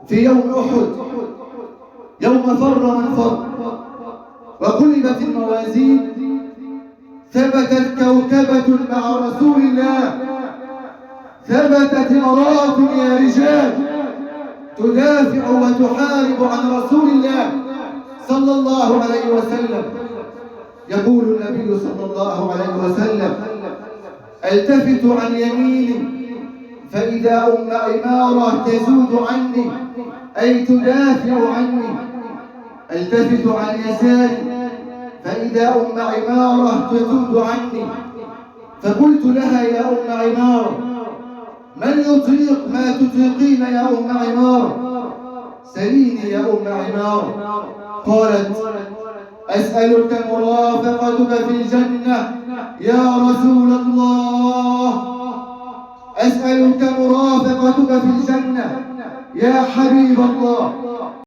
في يوم أحد، يوم فر من فر وقلبت الموازين، ثبتت كوكبة مع رسول الله، ثبتت امرأة يا رجال تدافع وتحارب عن رسول الله صلى الله عليه وسلم. يقول النبي صلى الله عليه وسلم: التفت عن يميني فإذا أم عمارة تزود عني، أي تدافع عني. التفت عن يساري فإذا أم عمارة تزود عني. فقلت لها: يا أم عمارة، من يطيق ما تطيقين يا أم عمارة؟ سليني يا أم عمارة. قالت: أسألك مرافقتك في الجنة يا رسول الله، أسألك مرافقتك في الجنة يا حبيب الله.